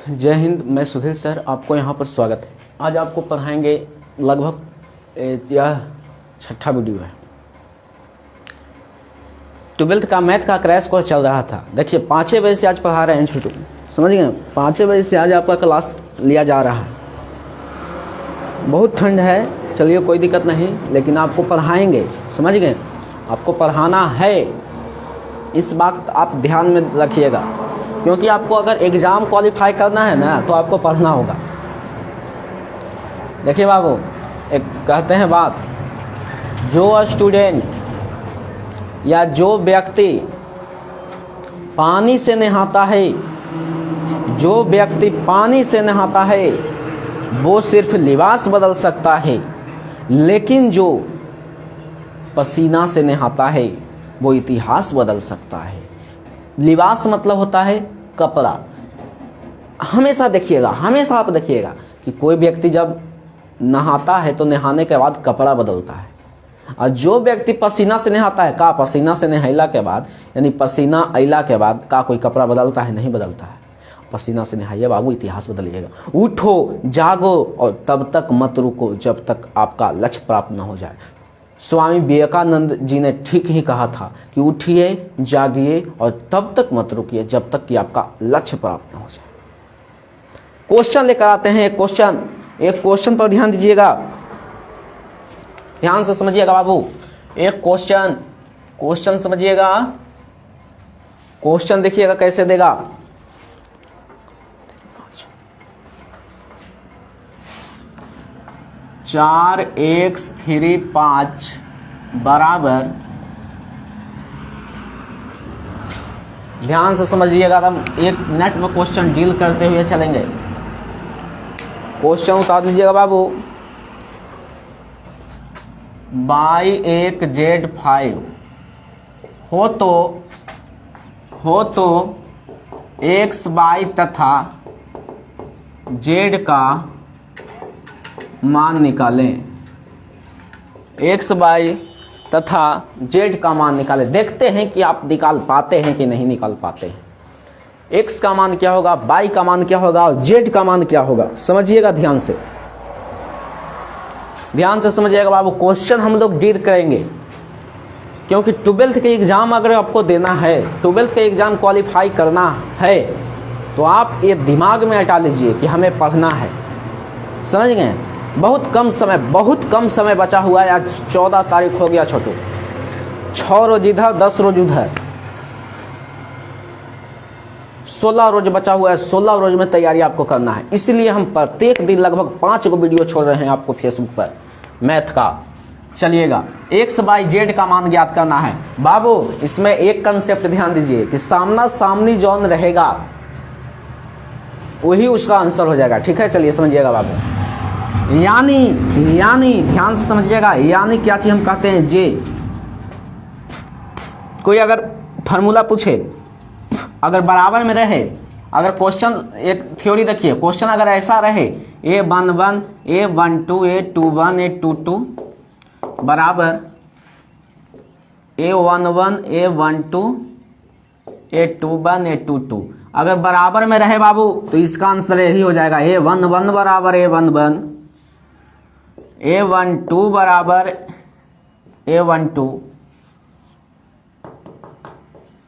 जय हिंद। मैं सुधीर सर, आपको यहाँ पर स्वागत है। आज आपको पढ़ाएंगे लगभग यह छठा वीडियो है। 12th का मैथ का क्रैश कोर्स चल रहा था। देखिए 5 बजे से आज पढ़ा रहे हैं छोटू, समझ गए। 5 बजे से आज आपका क्लास लिया जा रहा है। बहुत ठंड है, चलिए कोई दिक्कत नहीं, लेकिन आपको पढ़ाएंगे, समझ गए। आपको पढ़ाना है, इस बात आप ध्यान में रखिएगा, क्योंकि आपको अगर एग्ज़ाम क्वालिफाई करना है ना तो आपको पढ़ना होगा। देखिए बाबू, एक कहते हैं बात, जो स्टूडेंट या जो व्यक्ति पानी से नहाता है, जो व्यक्ति पानी से नहाता है वो सिर्फ लिबास बदल सकता है, लेकिन जो पसीना से नहाता है वो इतिहास बदल सकता है। लिबास मतलब होता है कपड़ा। हमेशा देखिएगा, हमेशा आप देखिएगा कि कोई व्यक्ति जब नहाता है तो नहाने के बाद कपड़ा बदलता है, और जो व्यक्ति पसीना से नहाता है का पसीना से नहैला के बाद, यानी पसीना अइला के बाद का कोई कपड़ा बदलता है? नहीं बदलता है। पसीना से नहाइए बाबू, इतिहास बदलिएगा। उठो, जागो और तब तक मत रुको जब तक आपका लक्ष्य प्राप्त न हो जाए। स्वामी विवेकानंद जी ने ठीक ही कहा था कि उठिए, जागिए और तब तक मत रुकिए जब तक कि आपका लक्ष्य प्राप्त न हो जाए। क्वेश्चन लेकर आते हैं। एक क्वेश्चन पर ध्यान दीजिएगा, ध्यान से समझिएगा बाबू। एक क्वेश्चन समझिएगा। क्वेश्चन देखिएगा कैसे देगा। 4x3 बराबर, ध्यान से समझिएगा। हम 1 मिनट में क्वेश्चन डील करते हुए चलेंगे। क्वेश्चन उतार दीजिएगा बाबू। y1z5 हो तो x y तथा z का मान निकालें। x y तथा z का मान निकालें। देखते हैं कि आप निकाल पाते हैं कि नहीं निकाल पाते हैं। x का मान क्या होगा, y का मान क्या होगा और z का मान क्या होगा, समझिएगा ध्यान से। ध्यान से समझिएगा बाबू। क्वेश्चन हम लोग डील करेंगे, क्योंकि 12th के एग्जाम अगर आपको देना है, 12th के एग्जाम क्वालिफाई करना है, तो आप ये दिमाग में हटा लीजिए कि हमें पढ़ना है, समझ गए। बहुत कम समय बचा हुआ है। आज 14 तारीख हो गया छोटू। 6 रोज इधर, 10 रोज उधर, 16 रोज बचा हुआ है। 16 रोज में तैयारी आपको करना है। इसलिए हम प्रत्येक दिन लगभग 5 को वीडियो छोड़ रहे हैं आपको फेसबुक पर मैथ का। चलिएगा, x y z का मान ज्ञात करना है बाबू। इसमें एक कंसेप्ट ध्यान दीजिए कि सामना सामनी जौन रहेगा वही उसका आंसर हो जाएगा। ठीक है, चलिए समझिएगा बाबू। यानी ध्यान से समझिएगा, यानी क्या चीज हम कहते हैं, जे। कोई अगर फार्मूला पूछे, अगर बराबर में रहे, अगर क्वेश्चन एक थ्योरी देखिए, क्वेश्चन अगर ऐसा रहे a11 a12 a21 a22 बराबर a11 a12 a21 a22, अगर बराबर में रहे बाबू तो इसका आंसर यही हो जाएगा। a11 बराबर a11, a12 बराबर a12,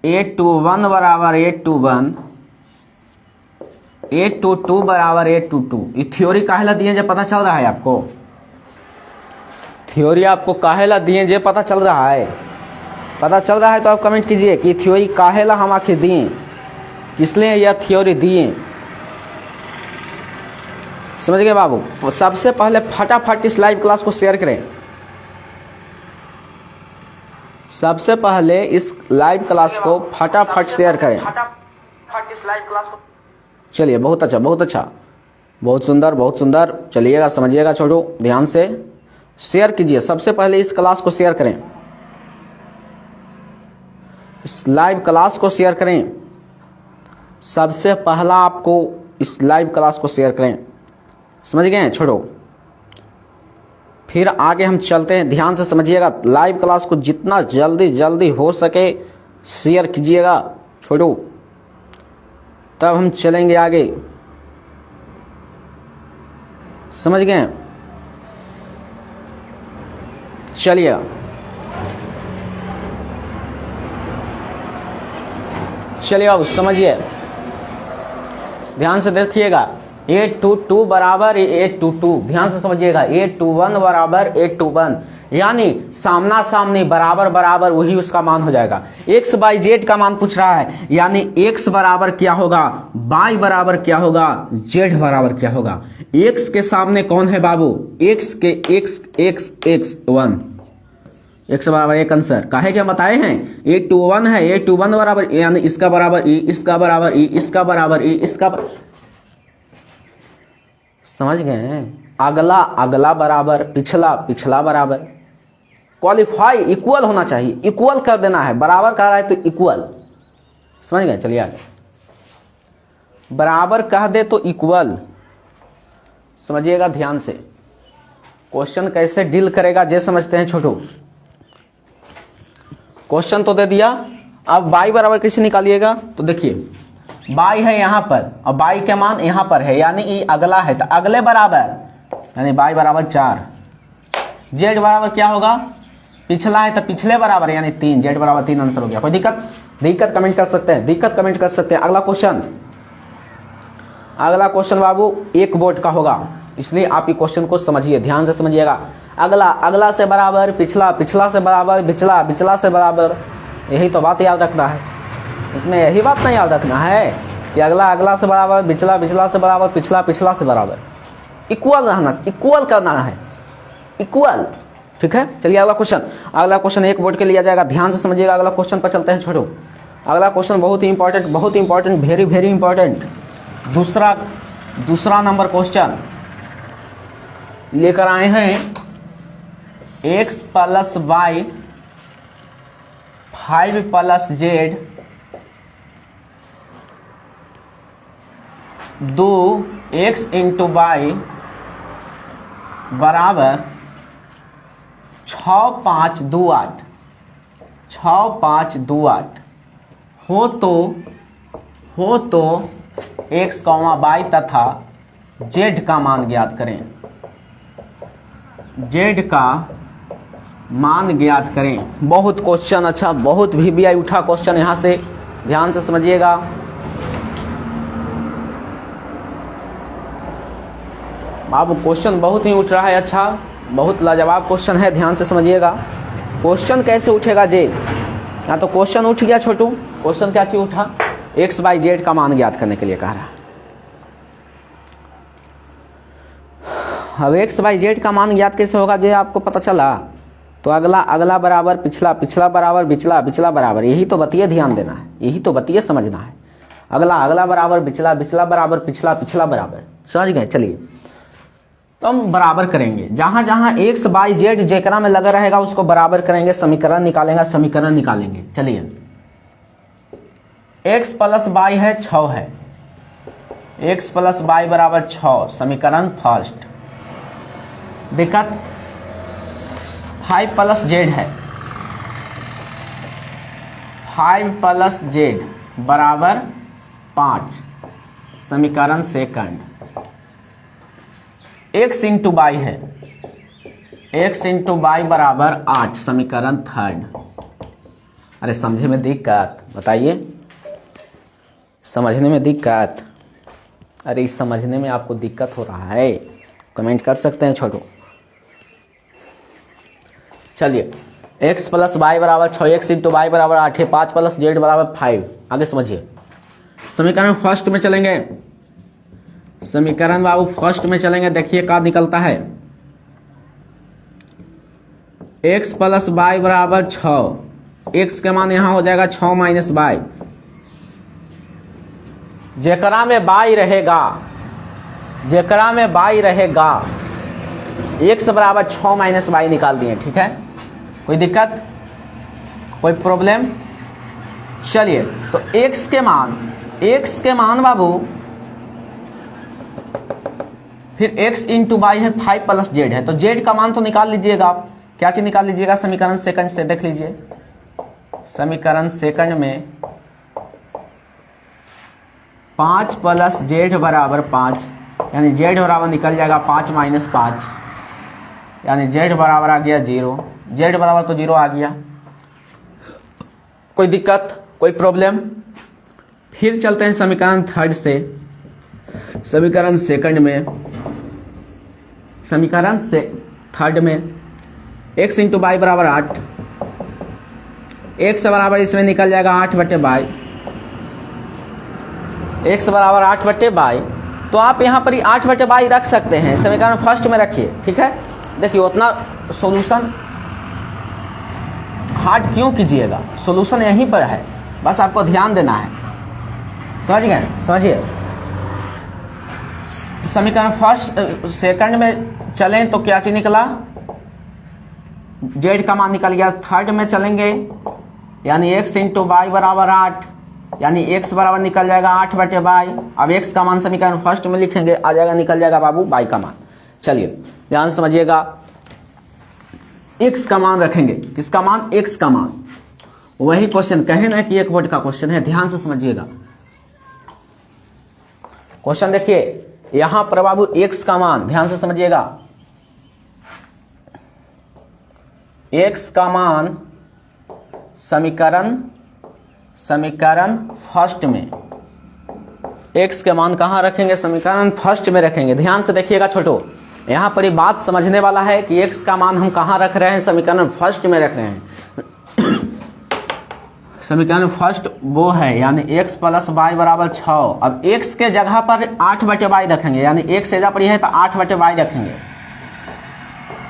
a21 बराबर a21, a22 बराबर a22। ये थ्योरी काहेला दिए जे पता चल रहा है आपको? थ्योरी आपको काहेला दिए जे पता चल रहा है? पता चल रहा है तो आप कमेंट कीजिए कि थ्योरी काहेला हम आखिर दिए, इसलिए यह थ्योरी दिए। समझ गए बाबू। सबसे पहले फटाफट इस लाइव क्लास को शेयर करें। सबसे पहले इस लाइव क्लास को फटाफट शेयर करें। चलिए, बहुत अच्छा, बहुत अच्छा, बहुत सुंदर, बहुत सुंदर। चलिएगा, समझिएगा छोटू, ध्यान से शेयर कीजिए। सबसे पहले इस क्लास को शेयर करें, इस लाइव क्लास को शेयर करें। सबसे पहला आपको इस लाइव क्लास को शेयर करें, समझ गए छोटू। फिर आगे हम चलते हैं, ध्यान से समझिएगा। लाइव क्लास को जितना जल्दी हो सके शेयर कीजिएगा छोटू, तब हम चलेंगे आगे। समझ गए? चलिए अब समझिए, ध्यान से देखिएगा। 822 बराबर 822, ध्यान से समझिएगा। 821 बराबर 821, यानी सामना सामनी बराबर बराबर वही उसका मान हो जाएगा। x बाई जेड का मान पूछ रहा है, यानी x बराबर क्या होगा, y बराबर क्या होगा, z बराबर क्या होगा। x के सामने कौन है बाबू, x के x 1, x बराबर एक आंसर काहे क्या बताए हैं, 821 है, 821 बराबर यानी इसका बराबर e, इसका बराबर e, इसका बराबर e, इसका समझ गए। अगला बराबर पिछला बराबर, क्वालिफाई इक्वल होना चाहिए, इक्वल कर देना है। बराबर कह रहा है तो इक्वल, समझ गए। चलिए आगे, बराबर कह दे तो इक्वल, समझिएगा ध्यान से। क्वेश्चन कैसे डील करेगा ये समझते हैं छोटू। क्वेश्चन तो दे दिया, अब y बराबर कैसे निकालिएगा, तो देखिए y है यहाँ पर और y के मान यहाँ पर है, यानी ये अगला है तो अगले बराबर, यानी y बराबर 4। z बराबर क्या होगा, पिछला है तो पिछले बराबर यानी 3, z बराबर 3 आंसर हो गया। कोई दिक्कत कमेंट कर सकते हैं, अगला क्वेश्चन बाबू 1 वोट का होगा, इसलिए आप ये क्वेश्चन को समझिए, ध्यान से समझिएगा। अगला से बराबर, पिछला से बराबर, बिचला से बराबर, यही तो बात याद रखना है। इसमें यही बात नहीं याद रखना है कि अगला से बराबर, बिचला से बराबर, पिछला से बराबर, इक्वल रहना, इक्वल करना है, इक्वल। ठीक है, चलिए अगला क्वेश्चन 1 वोट के लिया जाएगा, ध्यान से समझिएगा। अगला क्वेश्चन पर चलते हैं छोटो। अगला क्वेश्चन बहुत ही इंपॉर्टेंट, वेरी इंपॉर्टेंट। दूसरा नंबर क्वेश्चन लेकर आए हैं, x plus y 5 plus z 2x into y बराबर 6528 हो तो x, y तथा z का मान ज्ञात करें। z का मान ज्ञात करें। बहुत क्वेश्चन अच्छा, बहुत VBI उठा क्वेश्चन, यहां से ध्यान से समझिएगा। बाबू क्वेश्चन बहुत ही उठ रहा है, अच्छा बहुत लाजवाब क्वेश्चन है, ध्यान से समझिएगा। क्वेश्चन कैसे उठेगा जे, या तो क्वेश्चन उठ गया छोटू, क्वेश्चन क्या चीज उठा, x बाई जेड का मान ज्ञात करने के लिए कह रहा है। अब x बाई जेड का मान ज्ञात कैसे होगा जे आपको पता चला, तो अगला बराबर पिछला बराबर, बिचला बराबर, यही तो बतिए ध्यान देना है, यही तो बतिए समझना है। अगला बराबर, बिचला बराबर, पिछला बराबर, समझ गए। चलिए तो हम बराबर करेंगे, जहां जहां x बाई जेड जेकरा में लगा रहेगा उसको बराबर करेंगे, समीकरण निकालेंगे। चलिए x प्लस y है 6 है, x प्लस y बराबर 6, समीकरण फर्स्ट। दिक्कत 5 प्लस जेड है, 5 प्लस जेड बराबर 5, समीकरण सेकंड। x इंटू वाई है, x इंटू वाई बराबर 8, समीकरण थर्ड। अरे समझे में दिक्कत, बताइए समझने में दिक्कत, अरे इस समझने में आपको दिक्कत हो रहा है, कमेंट कर सकते हैं छोटू। चलिए x प्लस वाई बराबर 6, x इंटू वाई बराबर 8 है, 5 प्लस जेड बराबर 5। आगे समझिए, समीकरण फर्स्ट में चलेंगे, समीकरण बाबू फर्स्ट में चलेंगे। देखिए क्या निकलता है, x प्लस वाई बराबर 6, x के मान यहां हो जाएगा 6 माइनस वाई, जेकरा में y रहेगा, x बराबर 6 माइनस वाई निकाल दिए। ठीक है, कोई दिक्कत, कोई प्रॉब्लम। चलिए तो x के मान बाबू, फिर x इंटू वाई है, 5 प्लस जेड है, तो जेड का मान तो निकाल लीजिएगा आप। क्या चीज निकाल लीजिएगा, समीकरण सेकंड से देख लीजिए। समीकरण सेकंड में 5 प्लस जेड बराबर 5, यानी जेड बराबर निकल जाएगा 5 माइनस 5, यानी जेड बराबर आ गया 0। जेड बराबर तो 0 आ गया। कोई दिक्कत, कोई प्रॉब्लम? फिर चलते हैं समीकरण थर्ड से समीकरण सेकंड में। समीकरण से थर्ड में x इंटू वाई बराबर 8, x बराबर इसमें निकल जाएगा 8/22, x बराबर 8/22। तो आप यहाँ पर ही 8/22 रख सकते हैं, समीकरण फर्स्ट में रखिए, ठीक है। देखिए उतना सॉल्यूशन हार्ड क्यों कीजिएगा, सॉल्यूशन यहीं पर है, बस आपको ध्यान देना है। समझ गए? समझिए, समीकरण फर्स्ट सेकंड में चलें तो क्या चीज निकला, जेड का मान निकल गया। थर्ड में चलेंगे यानी x इंटू वाई बराबर 8, यानी x बराबर निकल जाएगा 8/22। अब x का मान समीकरण फर्स्ट में लिखेंगे, आ जाएगा, निकल जाएगा बाबू y का मान। चलिए ध्यान से समझिएगा, x का मान रखेंगे, किसका मान, x का मान। वही क्वेश्चन कहे ना कि 1 वोल्ट का क्वेश्चन है, ध्यान से समझिएगा। क्वेश्चन देखिए यहां पर बाबू x का मान, ध्यान से समझिएगा, x का मान समीकरण फर्स्ट में, x के मान कहां रखेंगे, समीकरण फर्स्ट में रखेंगे। ध्यान से देखिएगा छोटो, यहां पर ये बात समझने वाला है कि x का मान हम कहां रख रहे हैं, समीकरण फर्स्ट में रख रहे हैं। समीकरण फर्स्ट वो है यानी x प्लस वाई बराबर 6। अब x के जगह पर 8/22 रखेंगे, यानी x से जा पड़ी है तो 8/22 रखेंगे,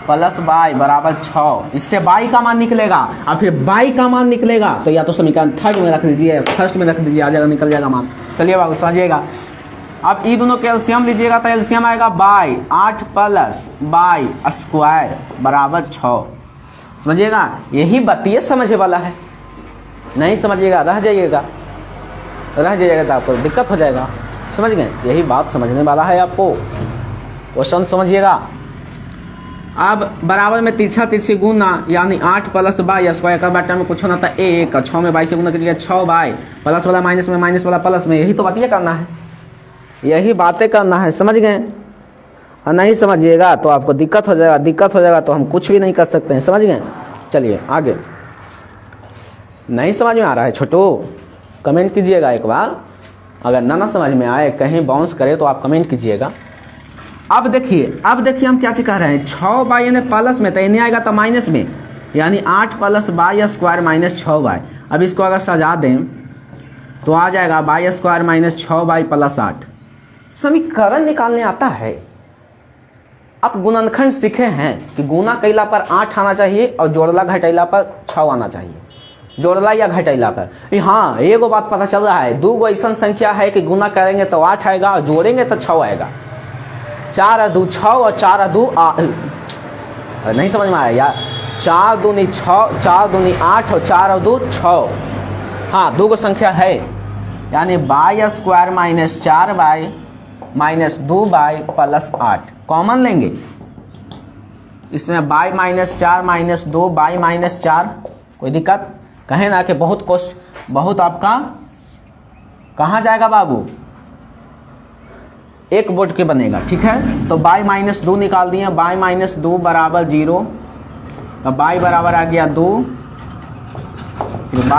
प्लस वाई बराबर 6। इससे y का मान निकलेगा, और फिर y का मान निकलेगा तो या तो समीकरण थर्ड में रख दीजिए, फर्स्ट में रख दीजिए, आ जाएगा, निकल जाएगा मान। चलिए बाबू समझिएगा। अब ये दोनों के एलसीएम लीजिएगा तो एलसीएम आएगा y 8 प्लस y स्क्वायर बराबर 6। समझिएगा, यही बतिये समझे वाला है, नहीं समझिएगा रह जाइएगा तो आपको दिक्कत हो जाएगा। समझ गए, यही बात समझने वाला है आपको, क्वेश्चन समझिएगा। अब बराबर में तिरछा तिरछी गुना, यानी 8 प्लस वाई स्क्वायर का बटा में कुछ होना था 1, 6 में 22 से गुना कीजिएगा 6y, प्लस वाला माइनस में, माइनस वाला प्लस में, यही तो बातें करना है, यही बातें करना है। समझ गए? और नहीं समझिएगा तो आपको दिक्कत हो जाएगा तो हम कुछ भी नहीं कर सकते हैं। समझ गए? चलिए आगे। नहीं समझ में आ रहा है छोटू, कमेंट कीजिएगा एक बार, अगर ना समझ में आए, कहीं बाउंस करे तो आप कमेंट कीजिएगा। अब देखिए हम क्या कह रहे हैं, 6y यानी प्लस में तो इन्हें आएगा तो माइनस में, यानी 8 plus Y square minus 6y। अब इसको अगर सजा दें तो आ जाएगा Y square minus 6y plus 8। समीकरण निकालने आता है, आप गुणनखंड सीखे हैं कि गुना कैला पर 8 आना चाहिए और जोड़ला घटैला पर 6 आना चाहिए, जोड़ला या घटैला पर। हाँ, एगो बात पता चल रहा है, 2 ऐसा संख्या है कि गुना करेंगे तो 8 आएगा और जोड़ेंगे तो 6 आएगा। 4 और 2 6 और 4 और 2 नहीं समझ में आया यार, 4 दूनी 6, 4 दूनी 8 और 4 और 2 6। हाँ, 2 संख्या है, यानी y square minus 4y minus 2y plus 8 common लेंगे। इसमें y minus 4 minus 2 y minus 4, कोई दिक्कत? कहें ना कि बहुत आपका कहाँ जाएगा बाबू, 1 वोल्ट के बनेगा, ठीक है। तो y माइनस 2 निकाल दिए, y माइनस 2 बराबर 0, तो y बराबर आ गया 2, फिर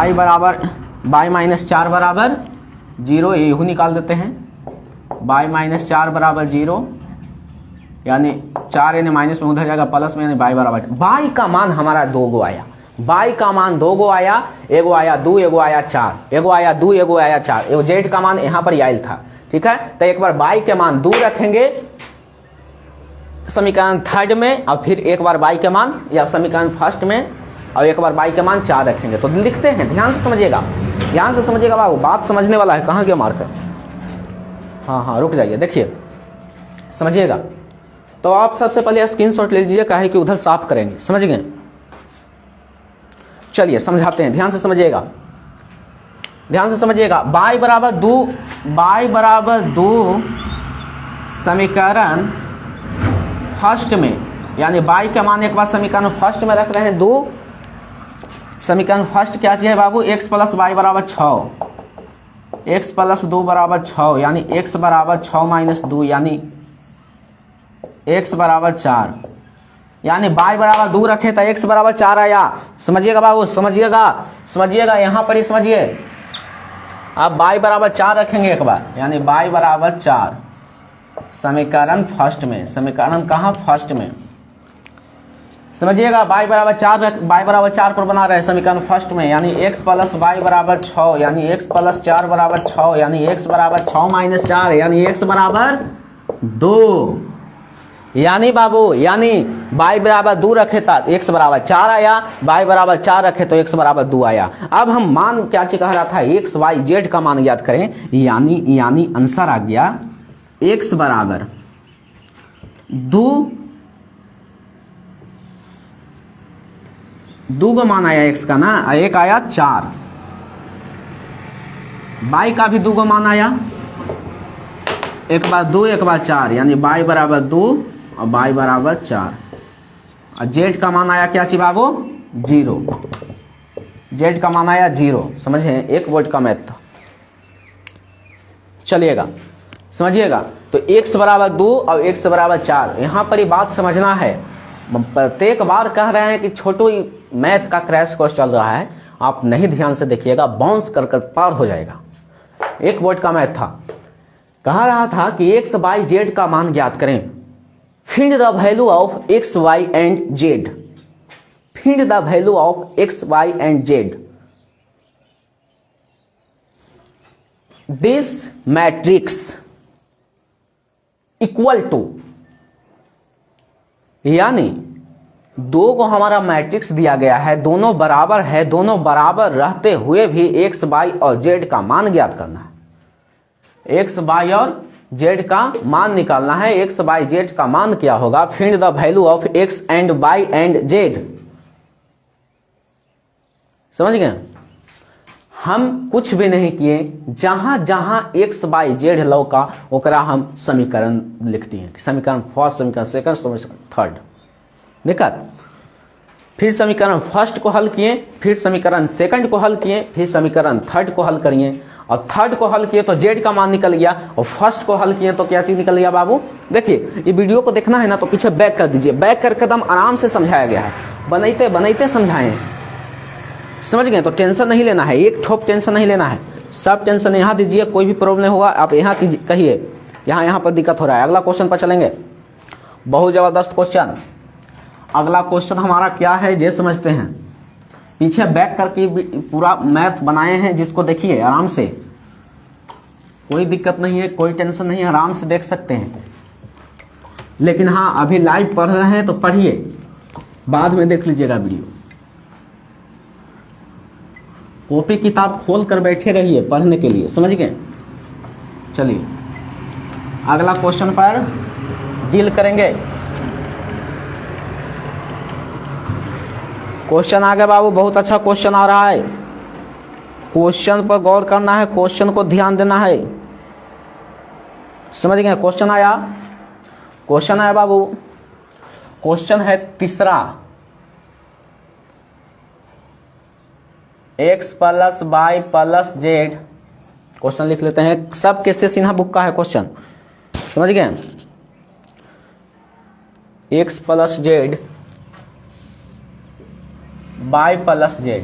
y माइनस 4 बराबर 0, यही निकाल देते हैं, y माइनस 4 बराबर 0, यानी 4 यानी माइनस में उधर जाएगा प्लस में, यानी y बराबर, y का मान हमारा 2 गो आया, y का मान 2 गो आया, एगो आया 2, एगो आया 4, एगो आया 2, एगो आया 4, एगो z का मान यहाँ पर आयल था, ठीक है। तो एक बार y के मान 2 रखेंगे समीकरण थर्ड में, और फिर एक बार y के मान या समीकरण फर्स्ट में, और एक बार y के मान 4 रखेंगे। तो लिखते हैं, ध्यान से समझिएगा बाबू, बात समझने वाला है। कहाँ गया मार्कर? हाँ, रुक जाइए, देखिए समझिएगा। तो आप सबसे पहले स्क्रीनशॉट ले लीजिए, काहे कि उधर साफ करेंगे। समझ गए? चलिए समझाते हैं, ध्यान से समझिएगा। y बराबर 2 समीकरण फर्स्ट में, यानी y का मान एक बार समीकरण फर्स्ट में रख रहे हैं 2। समीकरण फर्स्ट क्या चाहिए बाबू, x प्लस वाई बराबर 6, x प्लस 2 बराबर 6, यानी x बराबर 6 माइनस 2, यानी x बराबर 4, यानी y बराबर 2 रखे तो x बराबर 4 आया। समझिएगा बाबू, समझिएगा यहाँ पर ही समझिए। अब y बराबर 4 रखेंगे एक बार, यानी y बराबर 4 समीकरण फर्स्ट में, समीकरण कहाँ फर्स्ट में, समझिएगा। y बराबर 4 पर बना रहे समीकरण फर्स्ट में, यानी x प्लस y बराबर 6, यानी x प्लस 4 बराबर 6, यानी x बराबर 6 माइनस 4, यानी x बराबर 2। यानी बाबू, यानी y बराबर 2 रखे तो x बराबर 4 आया, y बराबर 4 रखे तो x बराबर 2 आया। अब हम मान क्या कह रहा था, x y z का मान याद करें, यानी आंसर आ गया x बराबर 2 का मान आया x का ना, एक आया 4, y का भी 2 का मान आया, एक बार 2 एक बार 4, यानी y बराबर 2 और y बराबर 4, और z का मान आया क्या चाहिए बाबू, 0, z का मान आया 0। समझे, 1 वोल्ट का मैथ था। चलिएगा समझिएगा, तो x बराबर 2 और x बराबर 4, यहाँ पर ये बात समझना है। प्रत्येक बार कह रहे हैं कि छोटू मैथ का क्रैश कोर्स चल रहा है, आप नहीं ध्यान से देखिएगा, बाउंस कर पार हो जाएगा। 1 वोल्ट का मैथ था, कहा रहा था कि x y z का मान ज्ञात करें, find the value of x y and z, find the value of x y and z, this matrix equal to, यानी 2 को हमारा मैट्रिक्स दिया गया है, दोनों बराबर है, दोनों बराबर रहते हुए भी x y और z का मान ज्ञात करना है, x y और z का मान निकालना है। x y z का मान क्या होगा, find the value of x and y and z। समझ गए, हम कुछ भी नहीं किए, जहां जहां x y z लौका ओकरा हम समीकरण लिखते हैं, समीकरण फर्स्ट, समीकरण सेकंड, समीकरण थर्ड दिक्कत। फिर समीकरण फर्स्ट को हल किए, फिर समीकरण सेकंड को हल किए, फिर समीकरण थर्ड को हल करिए, और थर्ड को हल किए तो z का मान निकल गया, और फर्स्ट को हल किए तो क्या चीज निकल गया बाबू। देखिए ये वीडियो को देखना है ना तो पीछे बैक कर दीजिए, बैक करके एकदम आराम से समझाया गया है, बनाते बनाते समझाए, समझ गए। तो टेंशन नहीं लेना है, एक ठोप टेंशन नहीं लेना है, सब टेंशन यहाँ दीजिए। कोई भी प्रॉब्लम होगा आप यहाँ कहिए, यहाँ पर दिक्कत हो रहा है। अगला क्वेश्चन पर चलेंगे, बहुत जबरदस्त क्वेश्चन। अगला क्वेश्चन हमारा क्या है ये समझते हैं, पीछे बैक करके पूरा मैथ बनाए हैं, जिसको देखिए आराम से, कोई दिक्कत नहीं है, कोई टेंशन नहीं है, आराम से देख सकते हैं। लेकिन हाँ अभी लाइव पढ़ रहे हैं तो पढ़िए, बाद में देख लीजिएगा वीडियो। कॉपी किताब खोल कर बैठे रहिए पढ़ने के लिए, समझ गए। चलिए अगला क्वेश्चन पर डील करेंगे। क्वेश्चन आ गया बाबू, बहुत अच्छा क्वेश्चन आ रहा है, क्वेश्चन पर गौर करना है, क्वेश्चन को ध्यान देना है, समझ गए। क्वेश्चन आया बाबू, क्वेश्चन है तीसरा, x plus y plus z। Question लिख लेते हैं, सब किससे सिन्हा बुक का है क्वेश्चन, समझ गए। x plus z y plus z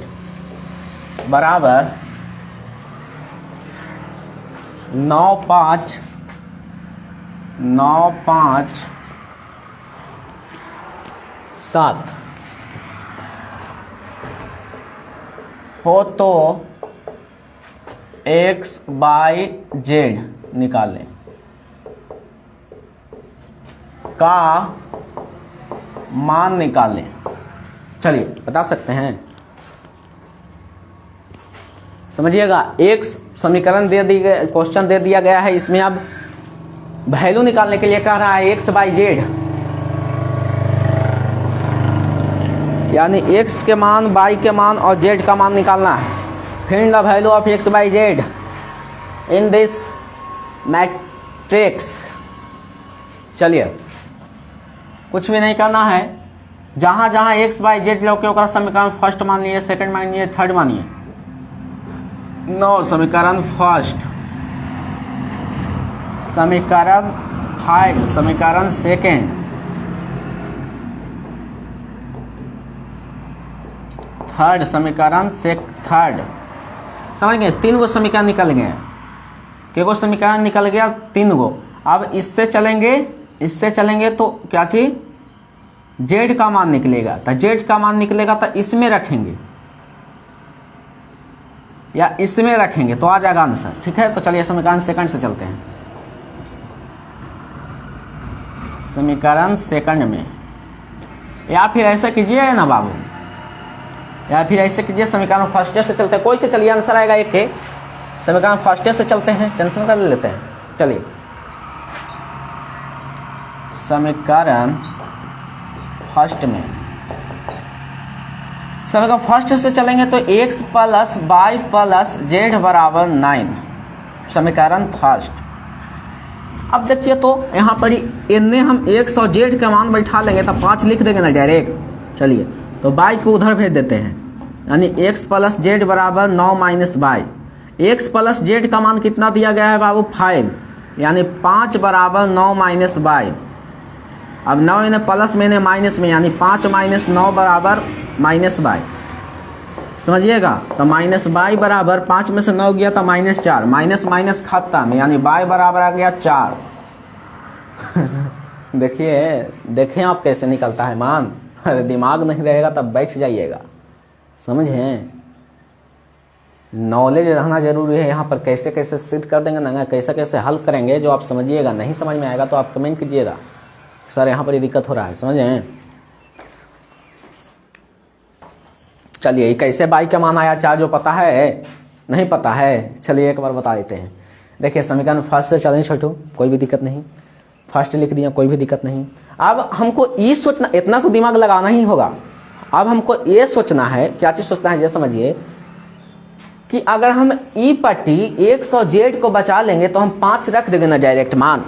बराबर 9 5 7 हो तो x y z निकालें का मान निकालें। चलिए बता सकते हैं, समझिएगा। एक समीकरण दे दी गई, क्वेश्चन दे दिया गया है, इसमें अब वैल्यू निकालने के लिए कह रहा है x y z, यानी x के मान, y के मान और z का मान निकालना है। Find the value of x y z in this matrix. चलिए कुछ भी नहीं करना है, जहां जहां x y z लौके ओकरा समीकरण फर्स्ट मानिए, सेकंड मानिए, थर्ड मानिए। नो समीकरण फर्स्ट, समीकरण थर्ड, समीकरण सेकंड, थर्ड समीकरण से थर्ड, समझ गए, 3 गो समीकरण निकल गए। के गो समीकरण निकल गया? 3 गो। अब इससे चलेंगे तो क्या चीज, जेड का मान निकलेगा। तो जेड का मान निकलेगा तो इसमें रखेंगे या इसमें रखेंगे तो आ जाएगा आंसर। ठीक है, तो चलिए समीकरण सेकंड से चलते हैं। समीकरण सेकंड में, या फिर ऐसा कीजिए ना बाबू, या फिर ऐसे कीजिए समीकरण फर्स्ट से चलते हैं। कोई से चलिए आंसर आएगा एक के, समीकरण फर्स्ट से चलते हैं, टेंशन कर लेते हैं। चलिए समीकरण फर्स्ट में, समीकरण फर्स्ट से चलेंगे तो x plus y plus z बराबर 9, समीकरण फर्स्ट। अब देखिए तो यहाँ पर इनने हम x और z का मान बैठा लेंगे तो 5 लिख देंगे ना डायरेक्ट। चलिए तो y को उधर भेज देते हैं, यानी x प्लस जेड बराबर 9 minus y. x plus z का मान कितना दिया गया है बाबू? 5, यानी 5 बराबर 9 माइनस वाई। अब 9 इन्हें प्लस में इन्हें माइनस में, यानी 5 माइनस 9 बराबर माइनस वाई। समझिएगा, तो माइनस वाई बराबर 5 में से 9 गया तो माइनस 4, माइनस माइनस खत्म, यानी वाई बराबर आ गया 4। देखिए आप कैसे निकलता है मान। अरे दिमाग नहीं रहेगा तब बैठ जाइएगा, समझे। नॉलेज रहना जरूरी है। यहाँ पर कैसे कैसे सिद्ध कर देंगे ना, कैसे कैसे हल करेंगे जो आप समझिएगा। नहीं समझ में आएगा तो आप कमेंट कीजिएगा, सर यहाँ पर ये दिक्कत हो रहा है, समझे। चलिए कैसे बाई का मान आया 4, जो पता है? नहीं पता है, चलिए एक बार बता देते हैं। देखिए समीकरण फर्स्ट से चलें छोटू, कोई भी दिक्कत नहीं, फर्स्ट लिख दिया, कोई भी दिक्कत नहीं। अब हमको ये सोचना, इतना तो दिमाग लगाना ही होगा। अब हमको ये सोचना है, क्या चीज सोचना है, ये समझिए कि अगर हम ई पट्टी 100 जेड को बचा लेंगे तो हम 5 रख देंगे ना डायरेक्ट मान।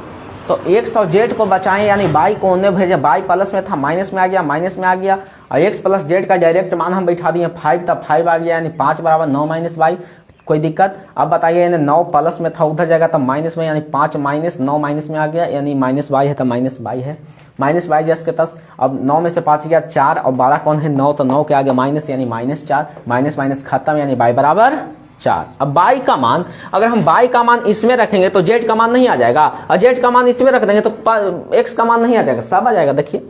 तो 100 जेड को बचाएं, यानी बाई को उन्हें भेजे, बाई प्लस में था माइनस में आ गया, माइनस में आ गया, और x प्लस जेड का डायरेक्ट मान हम बैठा दिए 5, तब 5 आ गया, यानी 5 बराबर 9 माइनस वाई। कोई दिक्कत? अब बताइए, यानी 9 प्लस में था उधर जाएगा तब माइनस में, यानी 5 माइनस 9 माइनस में आ गया, यानी माइनस वाई है तो माइनस वाई है, माइनस वाई जैसे 10। अब 9 में से 5 गया 4, और 12 कौन है? 9, तो 9 के आगे माइनस, यानी माइनस 4, माइनस माइनस खत्म, यानी बाई बराबर 4। अब बाई का मान, अगर हम बाई का मान इसमें रखेंगे तो जेड का मान नहीं आ जाएगा, और जेड का मान इसमें रख देंगे तो एक्स का मान नहीं आ जाएगा, सब आ जाएगा। देखिए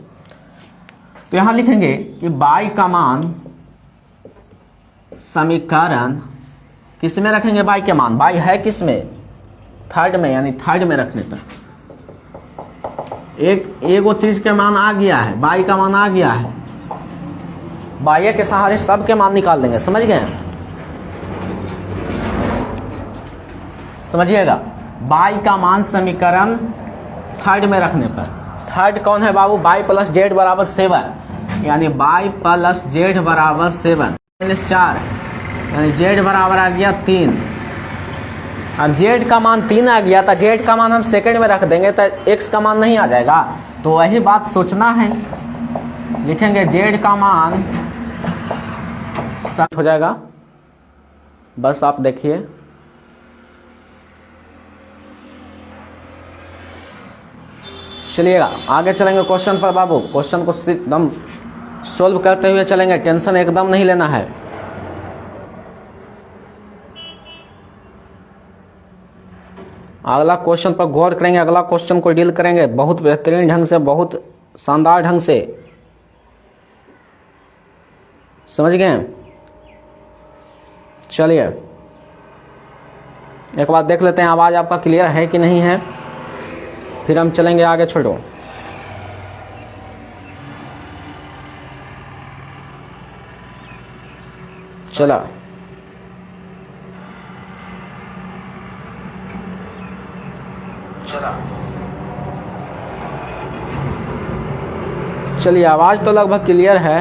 तो यहां लिखेंगे कि बाई का मान समीकरण किस में रखेंगे? बाई के मान, बाई है किस में? थर्ड में, यानी थर्ड में रखने पर एक वो चीज के मान आ गया है, बाई का मान आ गया है, बाई के सहारे सब के मान निकाल देंगे। समझ गए? समझिएगा, बाई का मान समीकरण थर्ड में रखने पर, थर्ड कौन है बाबू? बाई प्लस जेड बराबर 7, यानी बाई प्लस जेड बराबर 7 माइनस 4, यानी जेड बराबर आ गया 3। अब जेड का मान 3 आ गया, तो जेड का मान हम सेकंड में रख देंगे तो एक्स का मान नहीं आ जाएगा। तो वही बात सोचना है, लिखेंगे जेड का मान सब हो जाएगा। बस आप देखिए, चलिएगा आगे चलेंगे क्वेश्चन पर बाबू। क्वेश्चन को एकदम सोल्व करते हुए चलेंगे, टेंशन एकदम नहीं लेना है। अगला क्वेश्चन पर गौर करेंगे, अगला क्वेश्चन को डील करेंगे बहुत बेहतरीन ढंग से, बहुत शानदार ढंग से। समझ गए? चलिए एक बार देख लेते हैं आवाज आपका क्लियर है कि नहीं है, फिर हम चलेंगे आगे। छोड़ो, चला चलिए, आवाज तो लगभग क्लियर है।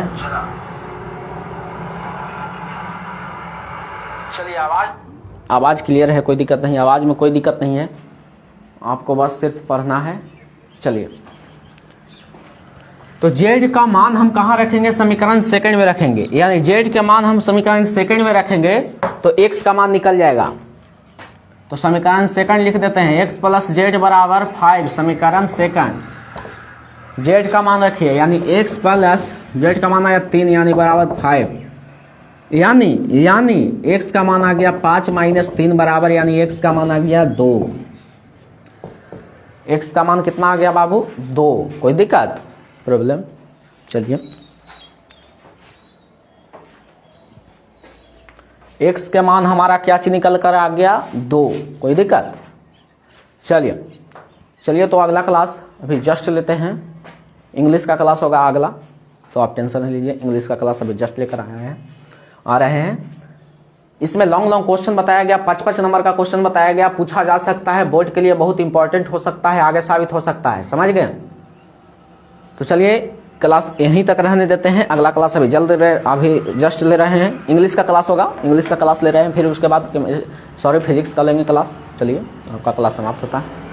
चलिए आवाज क्लियर है, कोई दिक्कत नहीं, आवाज में कोई दिक्कत नहीं है, आपको बस सिर्फ पढ़ना है। चलिए तो जेड का मान हम कहां रखेंगे? समीकरण सेकंड में रखेंगे, यानी जेड के मान हम समीकरण सेकंड में रखेंगे तो एक्स का मान निकल जाएगा। तो समीकरण सेकंड लिख देते हैं, एक्स प्लस जेड बराबर 5, समीकरण सेकंड। जेड का मान रखिए, यानी एक्स प्लस जेड का मान आया 3, यानी बराबर 5। यानी x का मान आ गया 5 - 3 बराबर, यानी x का मान आ गया 2। x का मान कितना आ गया बाबू? 2। कोई दिक्कत प्रॉब्लम? चलिए x के मान हमारा क्या चीज निकल कर आ गया? 2। कोई दिक्कत? चलिए तो अगला क्लास अभी जस्ट लेते हैं। इंग्लिश का क्लास होगा अगला, तो आप टेंशन नहीं लीजिए। इंग्लिश का क्लास अभी जस्ट लेकर आ रहे हैं। इसमें लॉन्ग क्वेश्चन बताया गया, 5 नंबर का क्वेश्चन बताया गया, पूछा जा सकता है, बोर्ड के लिए बहुत इंपॉर्टेंट हो सकता है, आगे साबित हो सकता है। समझ गए? तो चलिए क्लास यहीं तक रहने देते हैं। अगला क्लास अभी अभी जस्ट ले रहे हैं। इंग्लिश का क्लास होगा, इंग्लिश का क्लास ले रहे हैं, फिर उसके बाद फिजिक्स का लेंगे क्लास। चलिए आपका क्लास समाप्त होता है।